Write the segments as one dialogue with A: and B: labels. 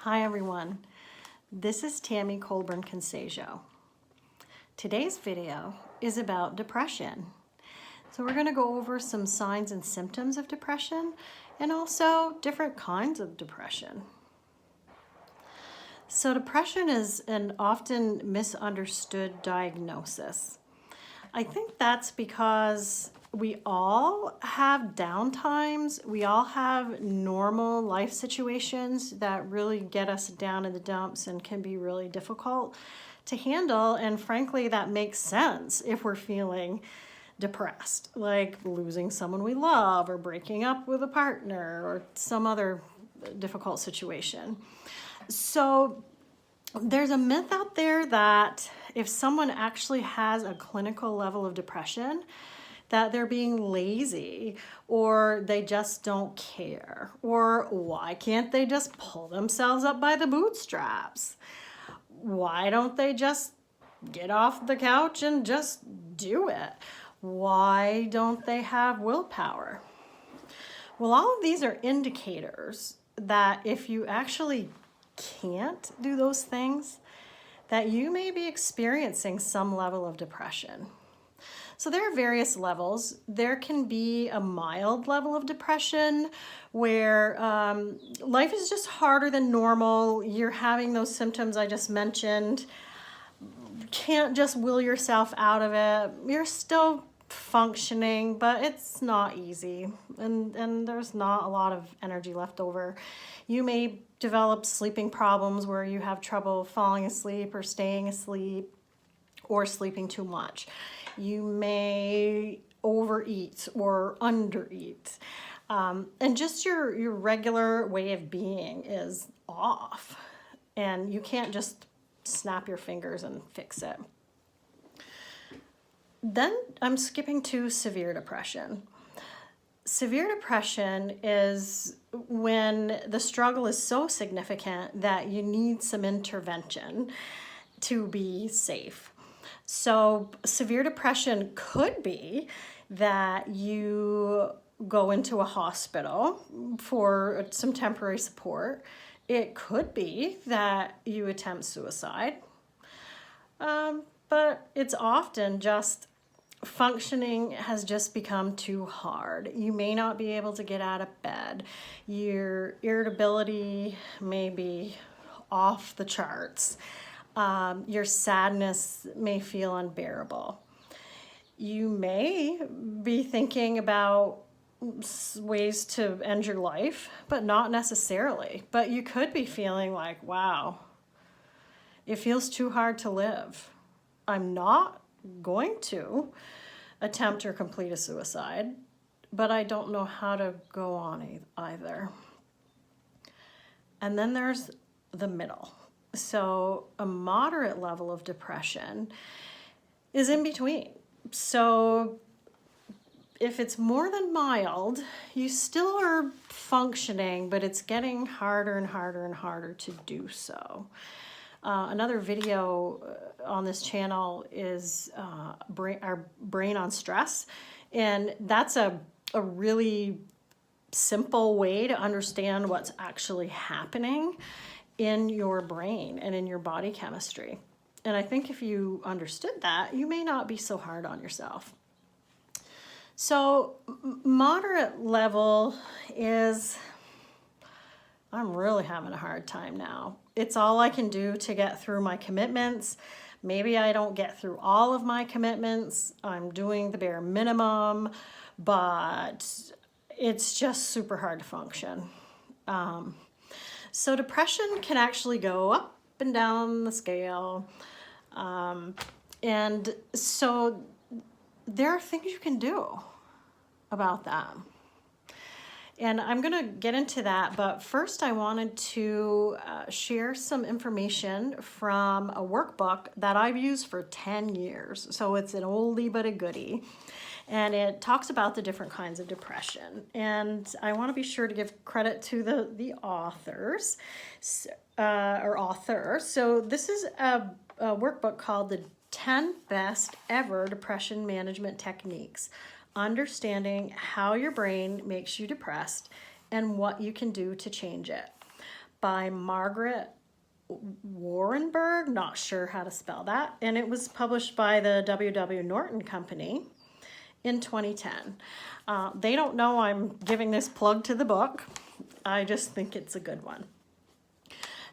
A: Hi everyone, this is Tammy Colburn-Consejo. Today's video is about depression. So we're going to go over some signs and symptoms of depression and also different kinds of depression. So depression is an often misunderstood diagnosis. I think that's because we all have downtimes. We all have normal life situations that really get us down in the dumps and can be really difficult to handle. And frankly, that makes sense if we're feeling depressed, like losing someone we love or breaking up with a partner or some other difficult situation. So there's a myth out there that if someone actually has a clinical level of depression, that they're being lazy or they just don't care, or why can't they just pull themselves up by the bootstraps? Why don't they just get off the couch and just do it? Why don't they have willpower? Well, all of these are indicators that if you actually can't do those things, that you may be experiencing some level of depression. So there are various levels. There can be a mild level of depression where life is just harder than normal. You're having those symptoms I just mentioned. You can't just will yourself out of it. You're still functioning, but it's not easy, and there's not a lot of energy left over. You may develop sleeping problems where you have trouble falling asleep or staying asleep or sleeping too much. You may overeat or undereat. And just your regular way of being is off. And you can't just snap your fingers and fix it. Then I'm skipping to severe depression. Severe depression is when the struggle is so significant that you need some intervention to be safe. So severe depression could be that you go into a hospital for some temporary support. It could be that you attempt suicide. But it's often just functioning has just become too hard. You may not be able to get out of bed. Your irritability may be off the charts. Your sadness may feel unbearable. You may be thinking about ways to end your life, but not necessarily. But you could be feeling like, wow, it feels too hard to live. I'm not going to attempt or complete a suicide, but I don't know how to go on either. And then there's the middle. So a moderate level of depression is in between. So if it's more than mild, you still are functioning, but it's getting harder and harder and harder to do so. Another video on this channel is our brain on stress. And that's a really simple way to understand what's actually happening in your brain and in your body chemistry. And I think if you understood that, you may not be so hard on yourself. So moderate level is, I'm really having a hard time now. It's all I can do to get through my commitments. Maybe I don't get through all of my commitments. I'm doing the bare minimum, but it's just super hard to function. So depression can actually go up and down the scale. And so there are things you can do about that. And I'm going to get into that, but first I wanted to share some information from a workbook that I've used for 10 years. So it's an oldie but a goodie. And it talks about the different kinds of depression. And I want to be sure to give credit to the authors, or author. So this is a workbook called the 10 Best Ever Depression Management Techniques. Understanding how your brain makes you depressed and what you can do to change it, by Margaret Warrenberg, not sure how to spell that, and it was published by the W.W. Norton Company in 2010. They don't know I'm giving this plug to the book. I just think it's a good one.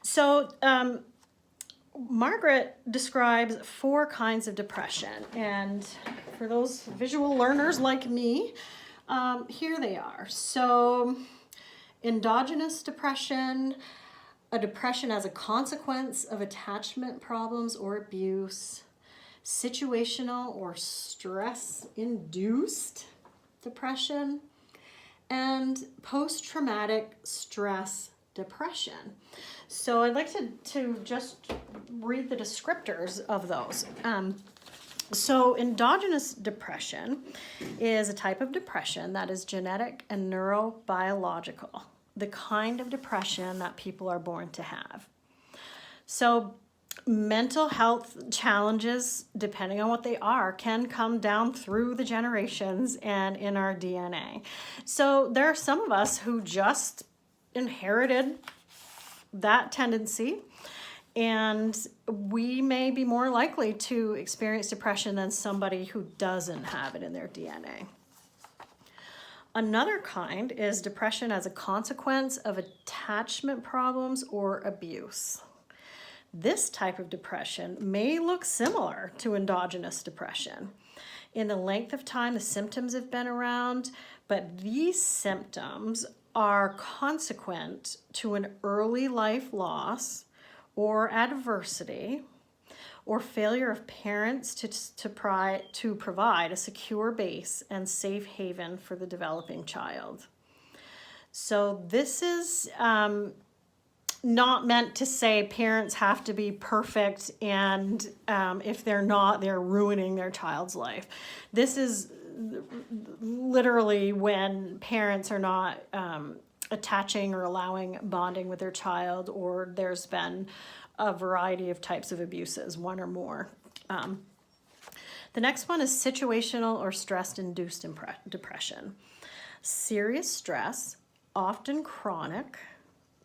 A: So Margaret describes 4 kinds of depression, and for those visual learners like me, here they are. So endogenous depression, a depression as a consequence of attachment problems or abuse, situational or stress-induced depression, and post-traumatic stress depression. So I'd like to just read the descriptors of those. So endogenous depression is a type of depression that is genetic and neurobiological, the kind of depression that people are born to have. So mental health challenges, depending on what they are, can come down through the generations and in our DNA. So there are some of us who just inherited that tendency, and we may be more likely to experience depression than somebody who doesn't have it in their DNA. Another kind is depression as a consequence of attachment problems or abuse. This type of depression may look similar to endogenous depression in the length of time the symptoms have been around, but these symptoms are consequent to an early life loss or adversity or failure of parents to provide a secure base and safe haven for the developing child. So this is not meant to say parents have to be perfect, and if they're not, they're ruining their child's life. This is literally when parents are not attaching or allowing bonding with their child, or there's been a variety of types of abuses, one or more. The next one is situational or stress-induced depression. Serious stress, often chronic,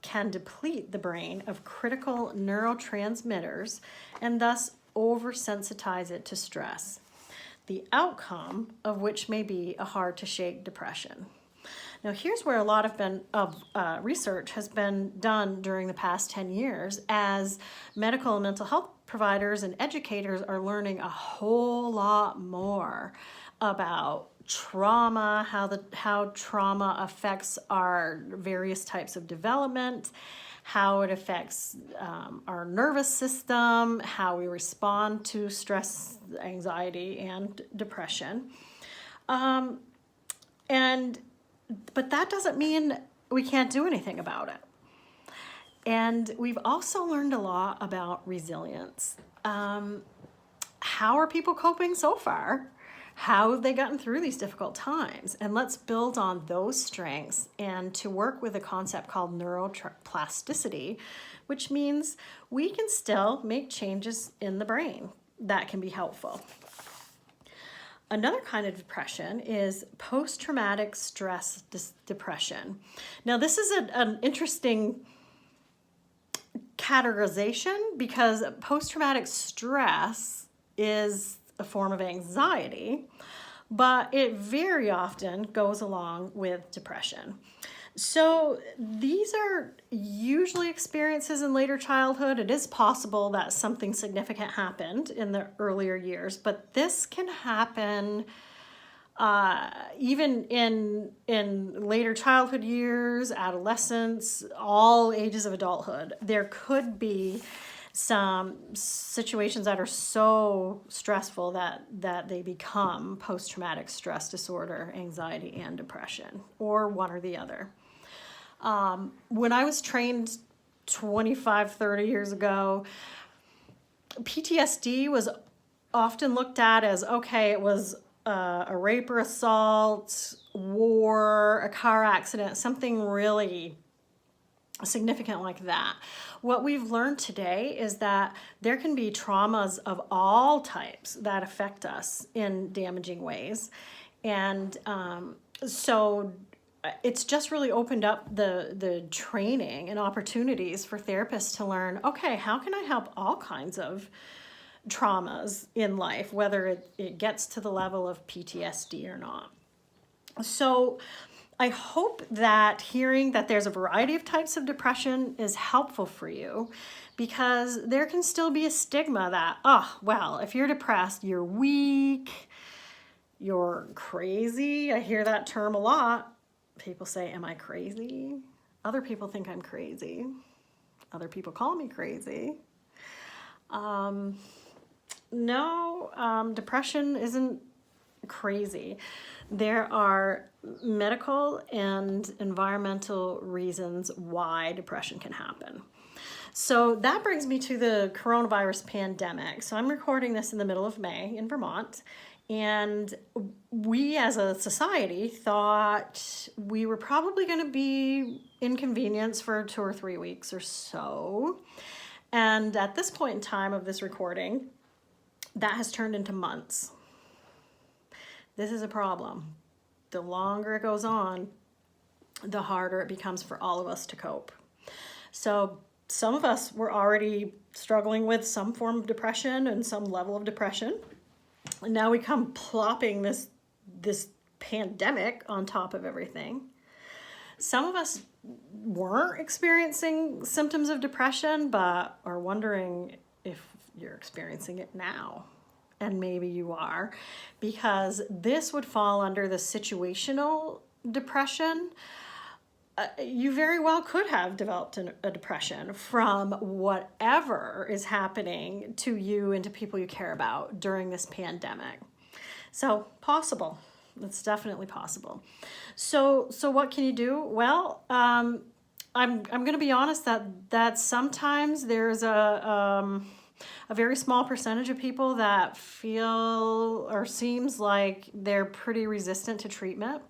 A: can deplete the brain of critical neurotransmitters and thus oversensitize it to stress, the outcome of which may be a hard-to-shake depression. Now, here's where a lot of research has been done during the past 10 years as medical and mental health providers and educators are learning a whole lot more about trauma, how trauma affects our various types of development, how it affects our nervous system, how we respond to stress, anxiety, and depression. But that doesn't mean we can't do anything about it. And we've also learned a lot about resilience. How are people coping so far? How have they gotten through these difficult times? And let's build on those strengths and to work with a concept called neuroplasticity, which means we can still make changes in the brain that can be helpful. Another kind of depression is post-traumatic stress depression. Now, this is an interesting categorization because post-traumatic stress is a form of anxiety, but it very often goes along with depression. So these are usually experiences in later childhood. It is possible that something significant happened in the earlier years, but this can happen even in later childhood years, adolescence, all ages of adulthood. There could be some situations that are so stressful that they become post-traumatic stress disorder, anxiety, and depression, or one or the other. When I was trained 25, 30 years ago, PTSD was often looked at as, okay, it was a rape or assault, war, a car accident, something really significant like that. What we've learned today is that there can be traumas of all types that affect us in damaging ways. And so it's just really opened up the training and opportunities for therapists to learn, okay, how can I help all kinds of traumas in life, whether it gets to the level of PTSD or not. So I hope that hearing that there's a variety of types of depression is helpful for you, because there can still be a stigma that, oh, well, if you're depressed, you're weak, you're crazy. I hear that term a lot. People say, am I crazy? Other people think I'm crazy. Other people call me crazy. No, depression isn't crazy. There are medical and environmental reasons why depression can happen. So that brings me to the coronavirus pandemic. So I'm recording this in the middle of May in Vermont, and we as a society thought we were probably going to be inconvenienced for 2 or 3 weeks or so. And at this point in time of this recording, that has turned into months. This is a problem. The longer it goes on, the harder it becomes for all of us to cope. So some of us were already struggling with some form of depression and some level of depression. And now we come plopping this pandemic on top of everything. Some of us weren't experiencing symptoms of depression, but are wondering if you're experiencing it now. And maybe you are, because this would fall under the situational depression. You very well could have developed a depression from whatever is happening to you and to people you care about during this pandemic. So possible. It's definitely possible. So what can you do? Well, I'm going to be honest that sometimes there's a very small percentage of people that feel or seems like they're pretty resistant to treatment.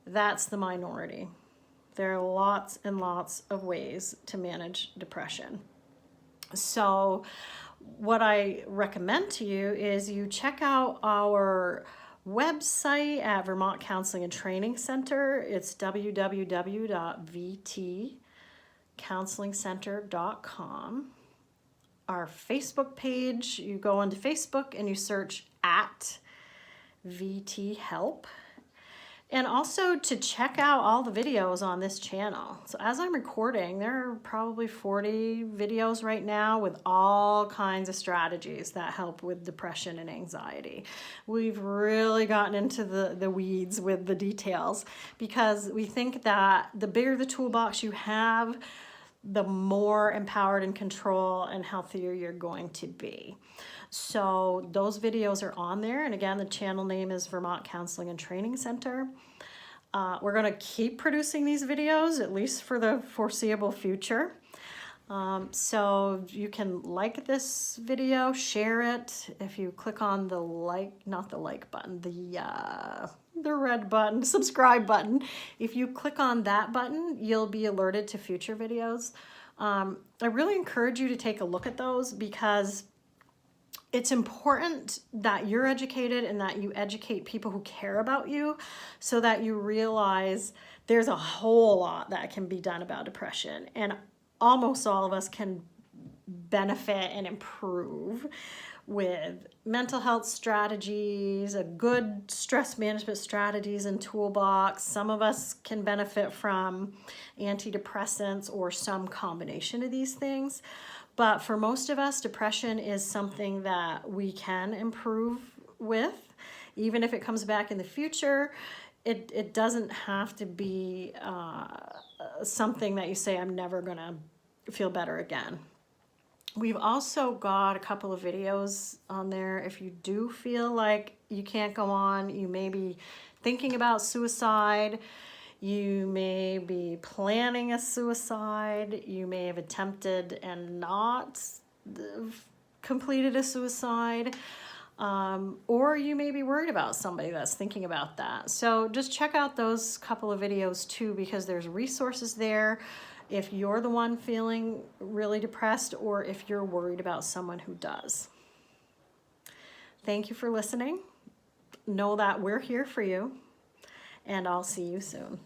A: That's the minority. There are lots and lots of ways to manage depression. So what I recommend to you is you check out our website at Vermont Counseling and Training Center. It's www.vtcounselingcenter.com. Our Facebook page, you go onto Facebook and you search at VT Help. And also to check out all the videos on this channel. So as I'm recording, there are probably 40 videos right now with all kinds of strategies that help with depression and anxiety. We've really gotten into the weeds with the details, because we think that the bigger the toolbox you have, the more empowered and control and healthier you're going to be. So those videos are on there. And again, the channel name is Vermont Counseling and Training Center. We're going to keep producing these videos, at least for the foreseeable future. So you can like this video, share it. If you click on the not the like button, the red button, subscribe button. If you click on that button, you'll be alerted to future videos. I really encourage you to take a look at those, because it's important that you're educated and that you educate people who care about you, so that you realize there's a whole lot that can be done about depression, and almost all of us can benefit and improve with mental health strategies, a good stress management strategies and toolbox. Some of us can benefit from antidepressants or some combination of these things. But for most of us, depression is something that we can improve with. Even if it comes back in the future, it doesn't have to be something that you say, I'm never gonna feel better again. We've also got a couple of videos on there. If you do feel like you can't go on, you may be thinking about suicide, you may be planning a suicide, you may have attempted and not completed a suicide, or you may be worried about somebody that's thinking about that. So just check out those couple of videos too, because there's resources there if you're the one feeling really depressed, or if you're worried about someone who does. Thank you for listening. Know that we're here for you. and I'll see you soon.